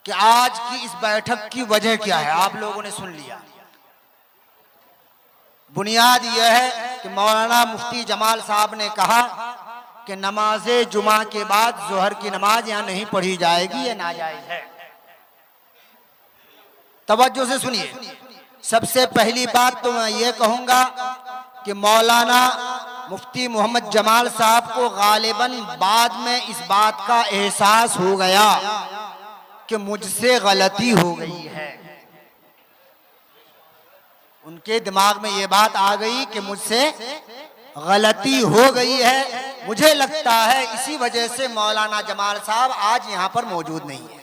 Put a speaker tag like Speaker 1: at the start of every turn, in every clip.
Speaker 1: कि आज की इस बैठक की वजह क्या है, आप लोगों ने सुन लिया। बुनियाद यह है कि मौलाना मुफ्ती जमाल साहब ने कहा कि नमाज जुमा के बाद जोहर की नमाज यहां नहीं पढ़ी जाएगी, ये नाजायज है। तवज्जो से सुनिए। सबसे पहली बात तो मैं ये कहूंगा कि मौलाना मुफ्ती मोहम्मद जमाल साहब को गालिबन बाद में इस बात का एहसास हो गया कि मुझसे गलती हो गई है। उनके दिमाग में ये बात आ गई कि मुझसे गलती हो गई है। मुझे लगता है इसी वजह से मौलाना जमाल साहब आज यहां पर मौजूद नहीं है।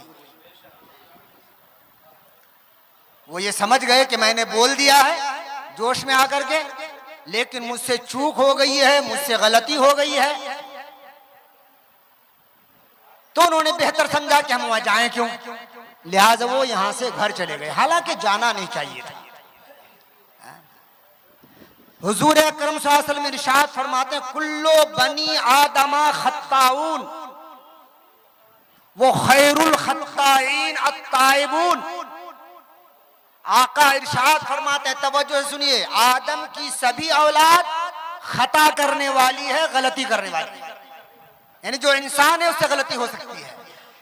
Speaker 1: वो ये समझ गए कि मैंने बोल दिया है जोश में आकर के, लेकिन मुझसे चूक हो गई है, मुझसे गलती हो गई है। तो उन्होंने बेहतर समझा कि हम वहां जाएं क्यों, लिहाजा वो यहां से घर चले गए। हालांकि जाना नहीं चाहिए था। हुजूर अकरम सल्लल्लाहु अलैहि वसल्लम इरशाद फरमाते हैं, कुल्लो बनी आदमा खत्ताऊन वो खैरुल खत्ताईन अत्ताइबून। आका इरशाद फरमाते हैं, तवज्जो से सुनिए, आदम की सभी औलाद खता करने वाली है, गलती करने वाली है। यानी जो इंसान है उससे गलती हो सकती है,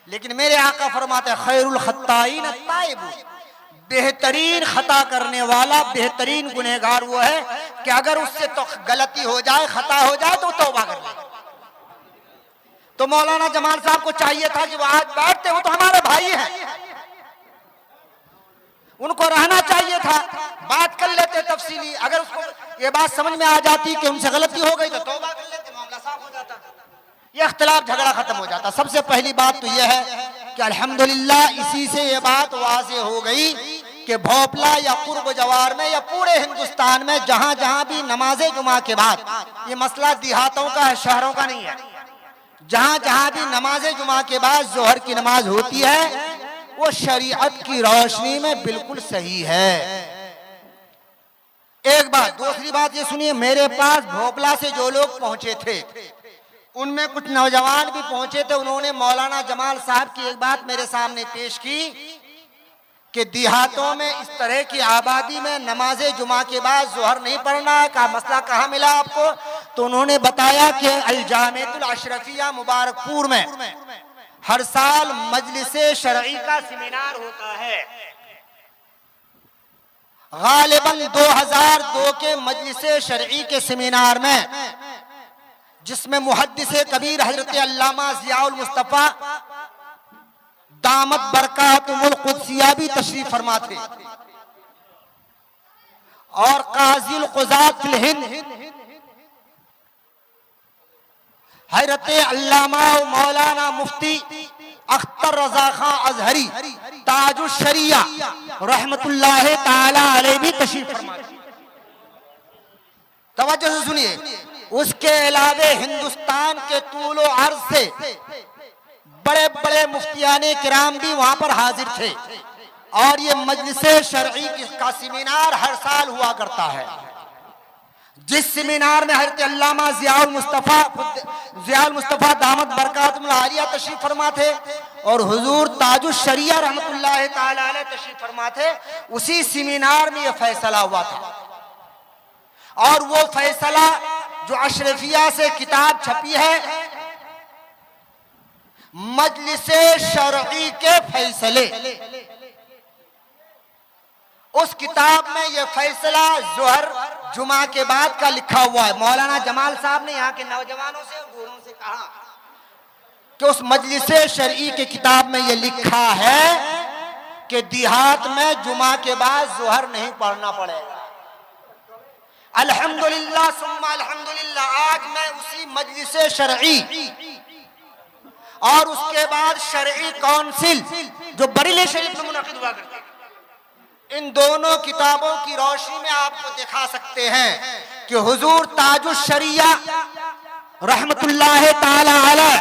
Speaker 1: लेकिन मेरे आका फरमाते हैं खैरुल खत्ताईन अत्ताइबून, बेहतरीन खता करने वाला, बेहतरीन गुनहगार वो है कि अगर उससे तो गलती हो जाए, खता हो जाए तो तौबा कर ले। तो मौलाना जमाल साहब को चाहिए था कि वो आज बैठते, वो तो हमारे भाई हैं, उनको रहना चाहिए था, बात कर लेते तफसीली। अगर उसको ये बात समझ में आ जाती कि उनसे गलती हो गई तो तौबा कर लेते, मामला साफ हो जाता, ये इख्तिलाफ झगड़ा खत्म हो जाता। सबसे पहली बात तो यह है कि अल्हम्दुलिल्लाह इसी से ये बात वाज़ेह हो गई कि भोपला या कुर्ब जवार में या पूरे हिंदुस्तान में जहां जहां भी नमाजे जुमा के बाद, ये मसला देहातों का है, शहरों का नहीं है, जहां जहां भी नमाजे जुमा के बाद जोहर की नमाज होती है वो शरीयत की रोशनी में बिल्कुल सही है। एक बात। दूसरी बात ये सुनिए, मेरे पास भोपला से जो लोग पहुंचे थे उनमें कुछ नौजवान भी पहुंचे थे। उन्होंने मौलाना जमाल साहब की एक बात मेरे सामने पेश की कि देहातों में इस तरह की आबादी में नमाजे जुमा के बाद जोहर नहीं पढ़ना है, का मसला कहाँ मिला आपको? तो उन्होंने बताया कि अल जामिअतुल अशरफिया मुबारकपुर में हर साल मजलिसे शरई का सेमिनार होता है। गालिबन 2002 के मजलिसे शरई के सेमिनार में, जिसमें मुहद्दिसे कबीर हजरत अल्लामा ज़ियाउल मुस्तफा दामत बरकातुहुल कुद्सिया भी तशरीफ फरमा थे, और काज़ील क़ुज़ात फिल हिंद हजरत अल्लामा मौलाना मुफ्ती अख्तर रज़ा खां अज़हरी ताजुश शरिया रहमतुल्लाह ताला अलैहि भी तशरीफ फरमा थे। तवज्जो से सुनिए। उसके अलावे हिंदुस्तान के तूलो अर्ज से बड़े बड़े मुफ्तियाने किराम भी वहां पर हाजिर थे, और ये मजलिसे शरई का सेमिनार हर साल हुआ करता है, जिस सेमिनार में हजरत अल्लामा ज़ियाउल मुस्तफा दामत बरकातुहुल आलिया तशरीफ फरमा थे और हुजूर ताजुश शरिया रहमतुल्लाह ताला अलैहि तशरीफ फरमा थे। उसी सेमिनार में यह फैसला हुआ था, और वो फैसला जो अशरफिया से किताब छपी है, मजलिसे शरई के फैसले, उस किताब में यह फैसला जोहर जुमा के बाद का लिखा हुआ है। मौलाना जमाल साहब ने यहाँ के नौजवानों से और बूढ़ों से कहा कि उस मजलिसे शरई के किताब में यह लिखा है कि देहात में जुमा के बाद जोहर नहीं पढ़ना पड़ेगा। अल्हम्दुलिल्लाह सुम्मा अल्हम्दुलिल्लाह, आज मैं उसी मजलिसे शरई और उसके बाद शरई काउंसिल जो बरेली शरीफ में मुनक़िद हुआ करती है, इन दोनों किताबों की रोशनी में आपको दिखा सकते हैं कि हुजूर ताजुश शरिया रहमतुल्लाह ताला अलैह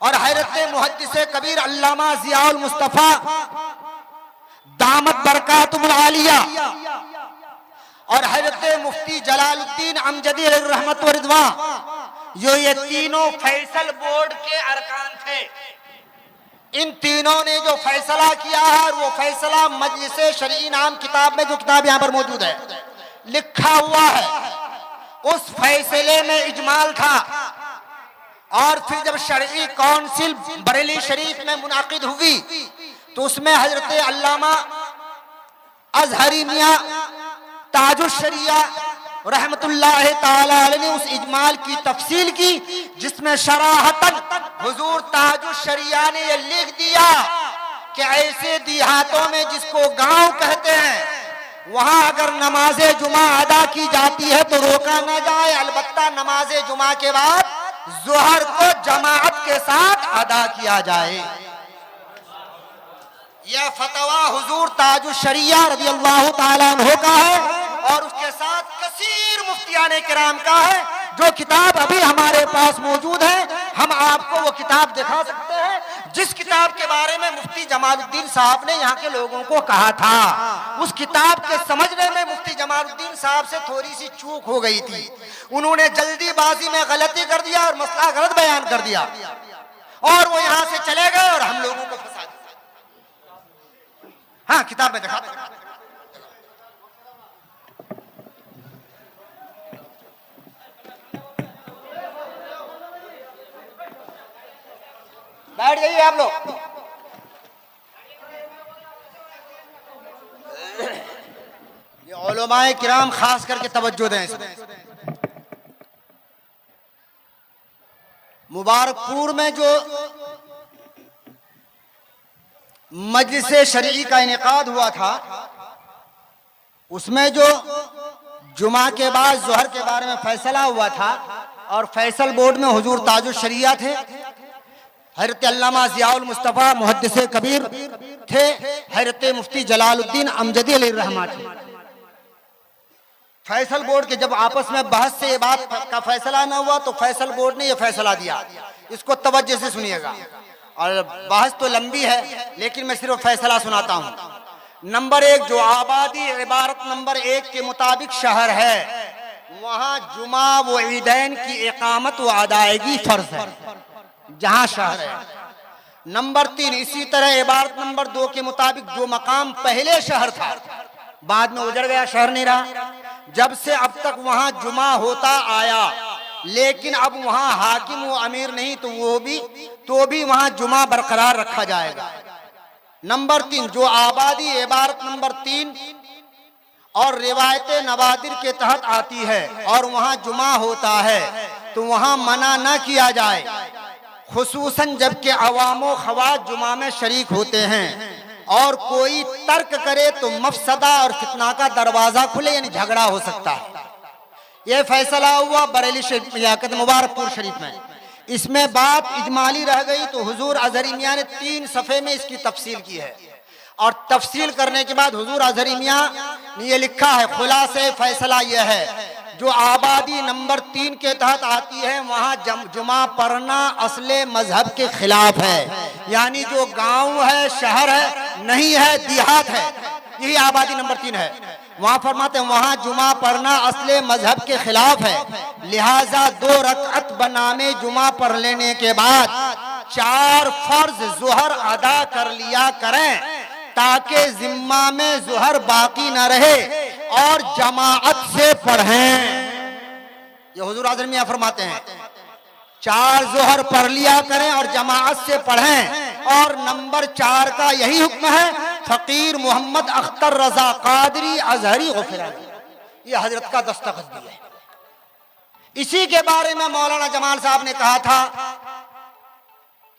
Speaker 1: और हजरत मुहद्दिसे कबीर अल्लामा ज़ियाउल मुस्तफा दामत बरकातुहुल आलिया और हजरत मुफ्ती जलालुद्दीन अमजदी रहमत व रिज़वान, ये तीनों फैसल बोर्ड के अरकान थे। इन तीनों ने जो फैसला किया है, वो फैसला मजलिसे शरई नाम किताब में, जो किताब यहाँ पर मौजूद है, लिखा हुआ है। उस फैसले में इजमाल था। और फिर जब शरई काउंसिल बरेली शरीफ में मुनाकिद हुई तो उसमें हजरत अल्लामा अजहरी मियां ताजुश शरिया रहमतुल्लाह ताला अलैह ने उस इजमाल की तफसील की, जिसमें शराहतन हुजूर ताजुश शरिया ने यह लिख दिया कि ऐसे देहातों में जिसको गांव कहते हैं, वहां अगर नमाजे जुमा अदा की जाती है तो रोका न जाए, अलबत्ता नमाजे जुमा के बाद जोहर को जमाअत के साथ अदा किया जाए। यह फतवा हुजूर ताजुश शरिया रज़ी अल्लाह ताला अन्हु का है और उसके साथ कसीर मुफ्तियाने किराम का है। जो किताब अभी हमारे पास मौजूद है, हम आपको वो किताब दिखा सकते हैं, जिस किताब के बारे में मुफ्ती जमालुद्दीन साहब ने यहाँ के लोगों को कहा था। उस किताब के समझने में मुफ्ती जमालुद्दीन साहब से थोड़ी सी चूक हो गई थी। उन्होंने जल्दीबाजी में गलती कर दिया और मसला गलत बयान कर दिया और वो यहाँ से चले गए और हम लोगों को फंसा दिया। हाँ, किताब में दिखा। बैठ जाइए आप लोग। ये उलमाए किराम खास करके तवज्जो दें इसमें। मुबारकपुर में जो मजलिस शरई का इनेकाद हुआ था, उसमें जो जुमा के बाद जोहर के बारे में फैसला हुआ था और फैसल बोर्ड में हुजूर ताजुश शरिया थे, हजरत अल्लामा ज़ियाउल मुस्तफ़ा मुहद्दिस कबीर थे, हजरत मुफ्ती जलालुद्दीन अमजदी अलैहिर्रहमा थे। फैसल बोर्ड के जब आपस में बहस से ये बात का फैसला न हुआ तो फैसल बोर्ड ने ये फैसला दिया। इसको तवज्जो से सुनिएगा और बहस तो लंबी है लेकिन मैं सिर्फ फैसला सुनाता हूँ। नंबर 1, जो आबादी इबारत नंबर 1 के मुताबिक शहर है, वहाँ जुमा व ईदैन की इकामत व अदायगी फर्ज है जहाँ शहर है। नंबर 3, इसी तरह इबारत नंबर 2 के मुताबिक जो मकाम पहले शहर था, बाद में उजड़ गया, शहर नहीं रहा, जब से अब तक वहाँ जुमा होता आया, लेकिन अब वहाँ हाकिम व अमीर नहीं तो भी वहाँ जुमा बरकरार रखा जाएगा। नंबर 3, जो आबादी इबारत नंबर 3 और रिवायत नवादिर के तहत आती है और वहाँ जुमा होता है तो वहाँ मना न किया जाए, खुसूसन जबकि अवामो खवास जुमा में शरीक होते हैं और कोई तर्क करे तो मफसदा और फितना का दरवाजा खुले, यानी झगड़ा हो सकता है। यह फैसला हुआ बरेली शरीफ मुबारकपुर शरीफ में। इसमें बात इजमाली रह गई तो हुजूर अजहरी मियां ने 3 सफ़े में इसकी तफसील की है और तफसील करने के बाद हुजूर अजहरी मियां ने यह लिखा है, खुलासे फैसला यह है, जो आबादी नंबर 3 के तहत आती है वहाँ जुमा पढ़ना असले मजहब के खिलाफ है। यानी जो गांव है, शहर है नहीं है, देहात है, यही आबादी नंबर 3 है। वहाँ फरमाते हैं वहाँ जुमा पढ़ना असले मजहब के खिलाफ है, लिहाजा 2 रकअत बनामे जुमा पढ़ लेने के बाद 4 फर्ज जोहर अदा कर लिया करें ताकि जिम्मा में जोहर बाकी न रहे और जमाअत से पढ़ें। ये हुजूर आज़म मियां फरमाते हैं 4 जोहर पढ़ लिया करें और जमाअत से पढ़ें। और नंबर 4 का यही हुक्म है, फकीर मोहम्मद अख्तर रजा कादरी अजहरी गफरानी, ये हजरत का दस्तखत भी है। इसी के बारे में मौलाना जमाल साहब ने कहा था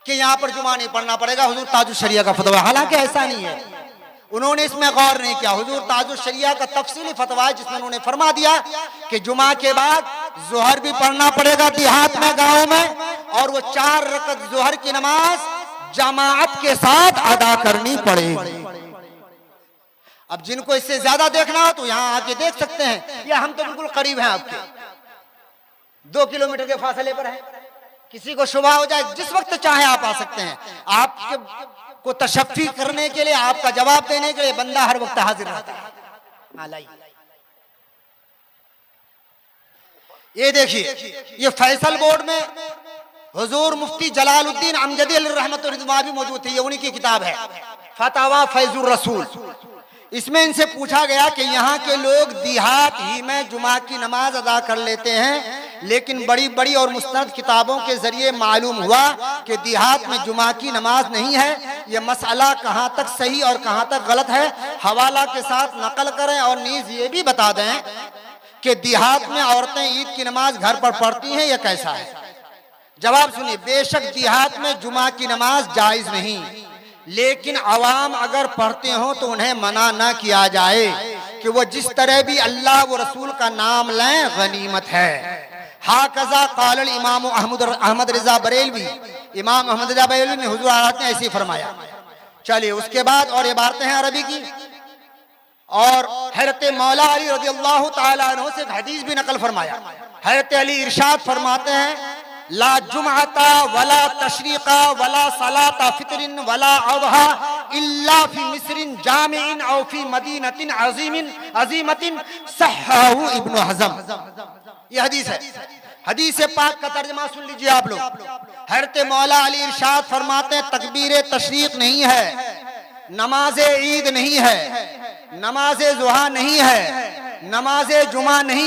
Speaker 1: कि यहाँ पर जुमा नहीं पढ़ना पड़ेगा, हुजूर ताजुश शरिया का फतवा। हालांकि ऐसा नहीं है, उन्होंने इसमें गौर नहीं किया। हुजूर ताजुश शरिया का तफसीली फतवा है जिसमें उन्होंने फरमा दिया कि जुमा के बाद जोहर भी पढ़ना पड़ेगा देहात में, गाँव में, और वो 4 रकअत जोहर की नमाज जमाअत के साथ अदा करनी पड़ेगी। अब जिनको इससे ज्यादा देखना हो तो यहाँ आके देख सकते हैं, या हम तो बिल्कुल करीब हैं आपके, 2 किलोमीटर के फासले पर है। किसी को शुबा हो जाए जिस वक्त चाहे आप आ सकते हैं। आपके को तशफ़ी करने के लिए, आपका जवाब देने के लिए बंदा हर वक्त हाजिर रहता है। ये देखिए, ये फैसल बोर्ड में हुजूर मुफ्ती जलालुद्दीन अमजदी रहमतुल्लाह रिज़वा भी मौजूद थे। ये उन्हीं की किताब है फतवा फैजुर रसूल। इसमें इनसे पूछा गया कि यहाँ के लोग देहात ही में जुमा की नमाज अदा कर लेते हैं, लेकिन बड़ी बड़ी और मुस्तनद किताबों के जरिए मालूम हुआ कि देहात में जुमा की नमाज नहीं है। ये मसला कहाँ तक सही और कहाँ तक गलत है हवाला के साथ नकल करें, और नीज ये भी बता दें कि देहात में औरतें ईद की नमाज घर पर पढ़ती हैं या कैसा है। जवाब सुनिए, बेशक देहात में जुमा की नमाज जायज नहीं, लेकिन अवाम अगर पढ़ते हो तो उन्हें मना ना किया जाए कि वो जिस तरह भी अल्लाह व रसूल का नाम लें गनीमत है। हाकज़ा क़ाल इमाम अहमद रिज़ा बरेलवी, इमाम अहमद रिज़ा बरेलवी ने हुजूर आलत ने ऐसे फरमाया। चलिए उसके बाद और इबारतें हैं अरबी की, और हज़रत मौला अली रज़ियल्लाहु ताला अन्हु से हदीस भी नकल फरमाया। हज़रत अली इरशाद फरमाते हैं, ला जुमअता वला तशरीका वला सलाता फित्रिन वला अज़हा इल्ला फी मिस्रिन जामिइन औ फी मदीनतिन अज़ीमतिन सह्हाहु इब्न हज़म। ये हदीस है। हदीस पाक का तर्जुमा सुन लीजिए आप लोग। हज़रत मौला अली इरशाद फरमाते हैं, तकबीर तशरीक नहीं है, नमाज ईद नहीं है, नमाज ज़ुहा नहीं है, नमाज जुमा नहीं